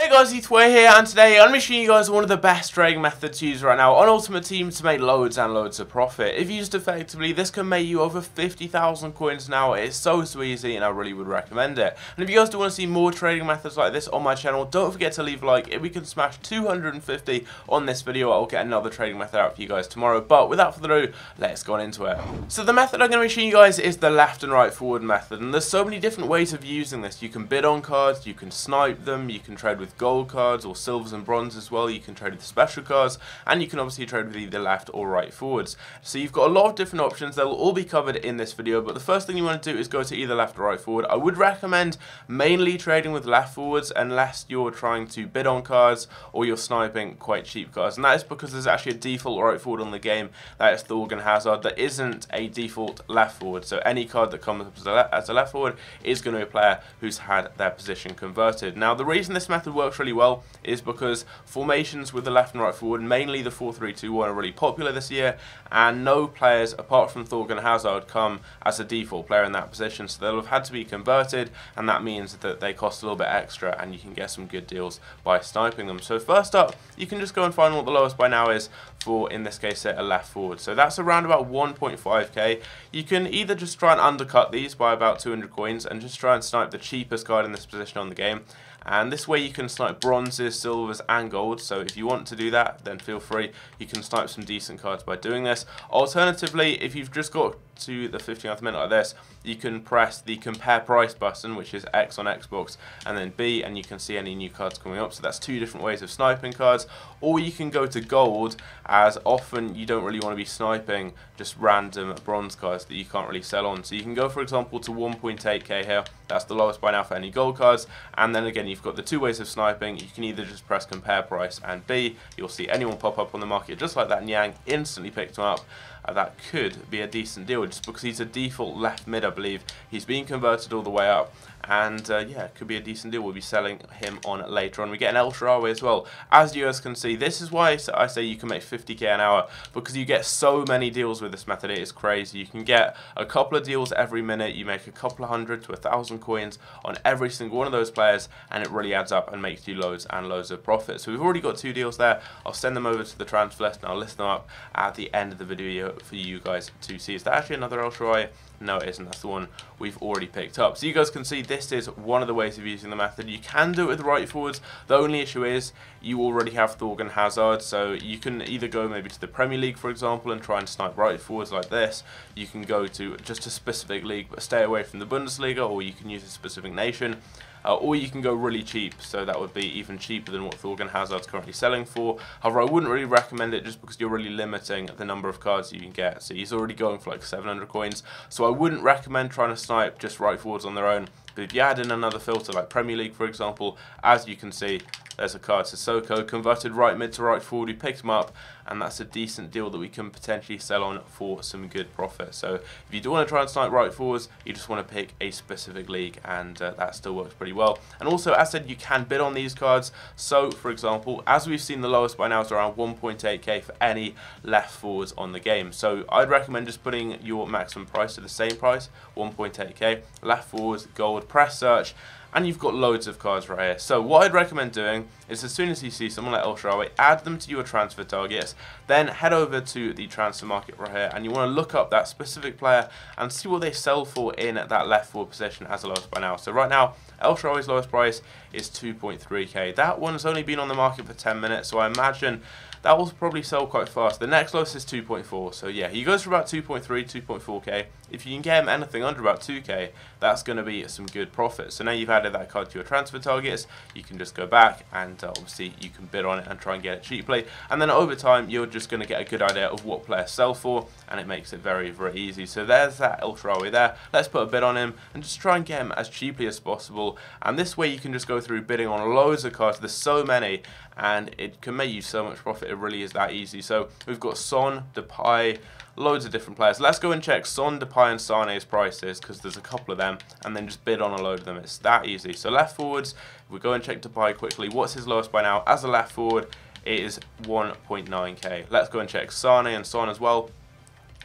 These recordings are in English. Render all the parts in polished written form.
Hey guys, it's Way here, and today I'm going to show you guys one of the best trading methods to use right now on Ultimate Team to make loads and loads of profit. If used effectively, this can make you over 50,000 coins now. It's so easy, and I really would recommend it. And if you guys do want to see more trading methods like this on my channel, don't forget to leave a like. If we can smash 250 on this video, I'll get another trading method out for you guys tomorrow. But without further ado, let's go on into it. So the method I'm going to be showing you guys is the left and right forward method, and there's so many different ways of using this. You can bid on cards, you can snipe them, you can trade with gold cards or silvers and bronze as well, you can trade with special cards, and you can obviously trade with either left or right forwards. So you've got a lot of different options. They'll all be covered in this video, but the first thing you want to do is go to either left or right forward. I would recommend mainly trading with left forwards unless you're trying to bid on cards or you're sniping quite cheap cards, and that is because there's actually a default right forward on the game, that is Thorgan Hazard. There isn't a default left forward, so any card that comes up as a left forward is going to be a player who's had their position converted. Now the reason this method works really well is because formations with the left and right forward, mainly the 4-3-2-1, are really popular this year, and no players apart from Thorgan Hazard come as a default player in that position, so they'll have had to be converted, and that means that they cost a little bit extra, and you can get some good deals by sniping them. So first up, you can just go and find what the lowest buy now is for, in this case, a left forward. So that's around about 1.5k. You can either just try and undercut these by about 200 coins and just try and snipe the cheapest card in this position on the game. And this way you can snipe bronzes, silvers and gold, so if you want to do that, then feel free. You can snipe some decent cards by doing this. Alternatively, if you've just got to the 15th minute like this, you can press the compare price button, which is X on Xbox, and then B, and you can see any new cards coming up. So that's two different ways of sniping cards. Or you can go to gold, as often you don't really want to be sniping just random bronze cards that you can't really sell on. So you can go, for example, to 1.8k here. That's the lowest buy now for any gold cards. And then again, you've got the two ways of sniping. You can either just press compare price and B, you'll see anyone pop up on the market just like that, and Yang instantly picked him up. That could be a decent deal just because he's a default left mid, I believe. He's being converted all the way up, and yeah, it could be a decent deal. We'll be selling him on later on. We get an El Shaarawy as well. As you guys can see, this is why I say you can make 50k an hour, because you get so many deals with this method. It is crazy. You can get a couple of deals every minute. You make a couple of hundred to 1,000 coins on every single one of those players, and it really adds up and makes you loads and loads of profit. So we've already got two deals there. I'll send them over to the transfer list, and I'll list them up at the end of the video for you guys to see. Is that actually another El Shaarawy? No, it isn't. That's the one we've already picked up. So you guys can see this is one of the ways of using the method. You can do it with right forwards. The only issue is you already have Thorgan Hazard, so you can either go maybe to the Premier League, for example, and try and snipe right forwards like this. You can go to just a specific league but stay away from the Bundesliga, or you can use a specific nation. Or you can go really cheap, so that would be even cheaper than what Thorgan Hazard's currently selling for. However, I wouldn't really recommend it just because you're really limiting the number of cards you can get. So he's already going for like 700 coins, so I wouldn't recommend trying to snipe just right forwards on their own. But if you add in another filter like Premier League, for example, as you can see, there's a card, Sissoko, converted right mid to right forward. We picked him up, and that's a decent deal that we can potentially sell on for some good profit. So if you do want to try and snipe right forwards, you just want to pick a specific league, and that still works pretty well. And also, as I said, you can bid on these cards. So, for example, as we've seen, the lowest by now is around 1.8k for any left forwards on the game. So I'd recommend just putting your maximum price to the same price, 1.8k, left forwards, gold, press search, and you've got loads of cards right here. So what I'd recommend doing is, as soon as you see someone like El Shaarawy, add them to your transfer targets, then head over to the transfer market right here, and you want to look up that specific player and see what they sell for in that left forward position as the lowest by now. So right now, El Shaarawy's lowest price is 2.3k. That one's only been on the market for 10 minutes, so I imagine that will probably sell quite fast. The next lowest is 2.4, so yeah, he goes for about 2.3, 2.4k. If you can get him anything under about 2k, that's going to be some good profit. So now you've added that card to your transfer targets, you can just go back and obviously you can bid on it and try and get it cheaply. And then over time, you're just going to get a good idea of what players sell for, and it makes it very, very easy. So there's that El Shaarawy there. Let's put a bid on him and just try and get him as cheaply as possible. And this way you can just go through bidding on loads of cards. There's so many, and it can make you so much profit. It really is that easy. So we've got Son, Depay, loads of different players. Let's go and check Son, Depay and Sané's prices, because there's a couple of them, and then just bid on a load of them. It's that easy. So left forwards, we go and check Depay quickly. What's his lowest by now? As a left forward, it is 1.9k. Let's go and check Sané and Son as well.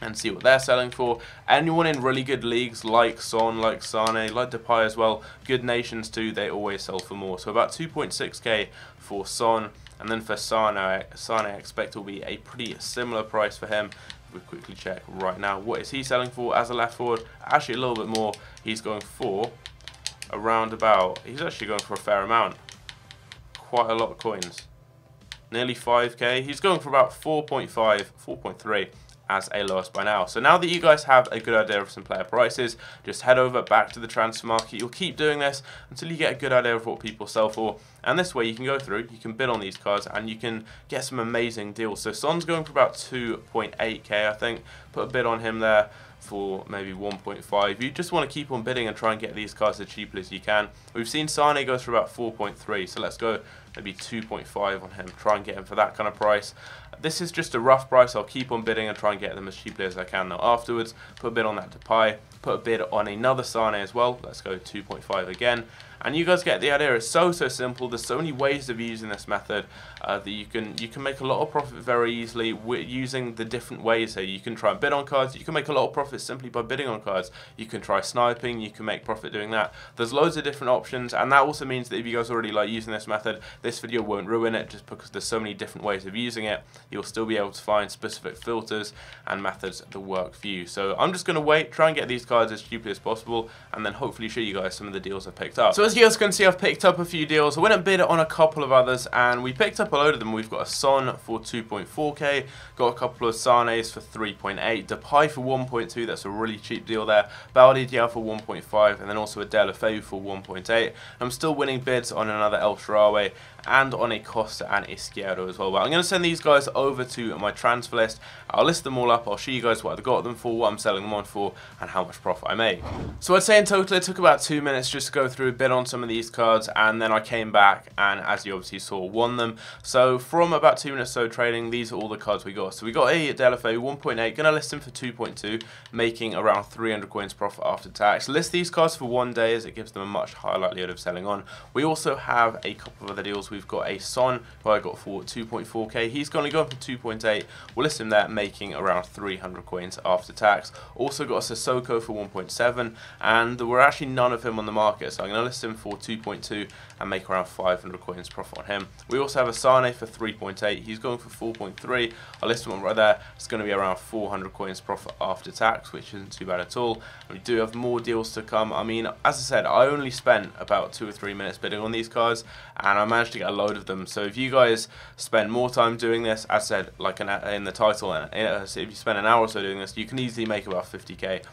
and see what they're selling for. Anyone in really good leagues like Son, like Sane, like Depay as well, good nations too, they always sell for more. So about 2.6k for Son, and then for Sane I expect will be a pretty similar price for him. We quickly check right now, what is he selling for as a left forward? Actually a little bit more. He's going for around about, he's actually going for a fair amount, quite a lot of coins, nearly 5k. He's going for about 4.5, 4.3 as a lowest by now. So now that you guys have a good idea of some player prices, just head over back to the transfer market. You'll keep doing this until you get a good idea of what people sell for, and this way you can go through, you can bid on these cards, and you can get some amazing deals. So Son's going for about 2.8k, I think. Put a bid on him there for maybe 1.5. You just want to keep on bidding and try and get these cards as cheaply as you can. We've seen Sane goes for about 4.3, so let's go maybe 2.5 on him, try and get him for that kind of price. This is just a rough price. I'll keep on bidding and try and get them as cheaply as I can now afterwards. Put a bid on that Depay, put a bid on another Sane as well. Let's go 2.5 again. And you guys get the idea. It's so simple. There's so many ways of using this method that you can make a lot of profit very easily using the different ways here. You can try and bid on cards. You can make a lot of profit simply by bidding on cards. You can try sniping. You can make profit doing that. There's loads of different options, and that also means that if you guys already like using this method, this video won't ruin it just because there's so many different ways of using it. You'll still be able to find specific filters and methods that work for you. So I'm just going to wait, try and get these cards as cheaply as possible, and then hopefully show you guys some of the deals I've picked up. So as you guys can see, I've picked up a few deals. I went and bid on a couple of others, and we picked up a load of them. We've got a Son for 2.4k, got a couple of Sanes for 3.8, Depay for 1.2, that's a really cheap deal there, Baldi Diao for 1.5, and then also a Delafeu for 1.8. I'm still winning bids on another El Shaarawy and on a Costa and Izquierdo as well. But I'm going to send these guys over to my transfer list. I'll list them all up. I'll show you guys what I've got them for, what I'm selling them on for, and how much profit I make. So I'd say in total it took about 2 minutes just to go through a bid on some of these cards, and then I came back and, as you obviously saw, won them. So from about 2 minutes or so trading, these are all the cards we got. So we got a Delafeu 1.8, going to list him for 2.2, making around 300 coins profit after tax. List these cards for 1 day as it gives them a much higher likelihood of selling on. We also have a couple of other deals. We've got a Son, who I got for 2.4k. He's going to go for 2.8. We'll list him there, making around 300 coins after tax. Also got a Sissoko for 1.7, and there were actually none of him on the market, so I'm going to list him for 2.2 and make around 500 coins profit on him. We also have a Sane for 3.8. He's going for 4.3. I'll list him on right there. It's going to be around 400 coins profit after tax, which isn't too bad at all. And we do have more deals to come. I mean, as I said, I only spent about 2 or 3 minutes bidding on these cards, and I managed to get a load of them. So if you guys spend more time doing this, as I said, like in the title, so if you spend an hour or so doing this, you can easily make about 50k.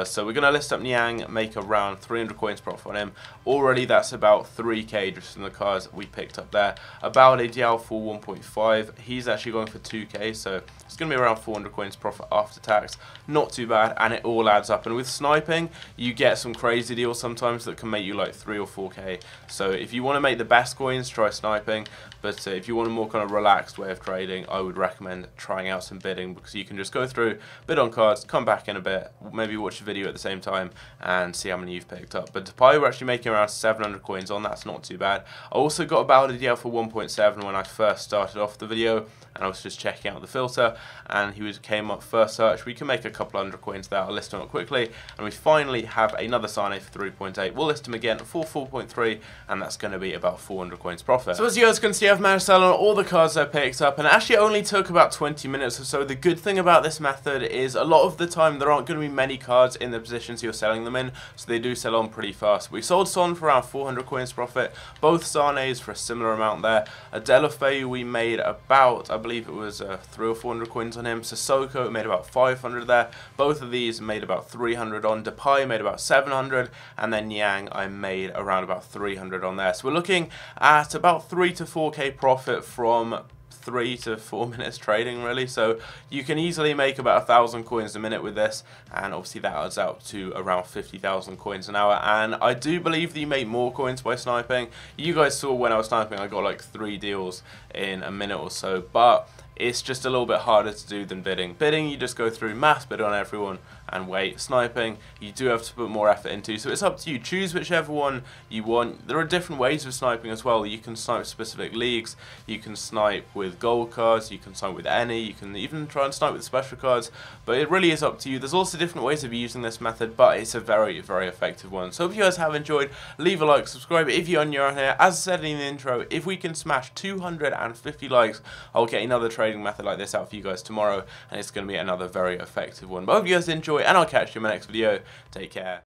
So we're going to list up Niang, make around 300 coins profit on him. Already that's about 3k just from the cards we picked up there. Baldi Diao for 1.5. He's actually going for 2k, so it's going to be around 400 coins profit after tax. Not too bad, and it all adds up. And with sniping, you get some crazy deals sometimes that can make you like 3 or 4k. So if you want to make the best coins, try sniping. But if you want a more kind of relaxed way of trading, I would recommend trying out some bidding, because you can just go through, bid on cards, come back in a bit, maybe watch a video at the same time and see how many you've picked up. But Depay, we're actually making around 700 coins on. That's not too bad. I also got a Baldi Diao for 1.7 when I first started off the video, and I was just checking out the filter, and he came up first search. We can make a couple hundred coins there. I'll list him up quickly, and we finally have another Sane for 3.8. We'll list him again for 4.3, and that's going to be about 400 coins profit. So as you guys can see, I've managed to sell on all the cards I picked up, and it actually only took about 20 minutes or so. The good thing about this method is a lot of the time there aren't going to be many cards in the positions you're selling them in, so they do sell on pretty fast. We sold Son for around 400 coins profit, both Sanes for a similar amount there. A Delafeu we made about, I believe it was 300 or 400 coins on him. Sissoko made about 500 there. Both of these made about 300 on. Depay made about 700, and then Niang I made around about 300 on there. So we're looking at about 3 to 4k profit from 3 to 4 minutes trading, really. So you can easily make about 1,000 coins a minute with this, and obviously that adds out to around 50,000 coins an hour. And I do believe that you make more coins by sniping. You guys saw when I was sniping, I got like 3 deals in a minute or so, but it's just a little bit harder to do than bidding. Bidding, you just go through, mass bid on everyone, and wait. Sniping, you do have to put more effort into, so it's up to you. Choose whichever one you want. There are different ways of sniping as well. You can snipe specific leagues, you can snipe with gold cards, you can snipe with any, you can even try and snipe with special cards, but it really is up to you. There's also different ways of using this method, but it's a very, very effective one. So if you guys have enjoyed, leave a like, subscribe if you're new around here. As I said in the intro, if we can smash 250 likes, I'll get another trading method like this out for you guys tomorrow, and it's going to be another very effective one. But I hope you guys enjoy, and I'll catch you in my next video. Take care.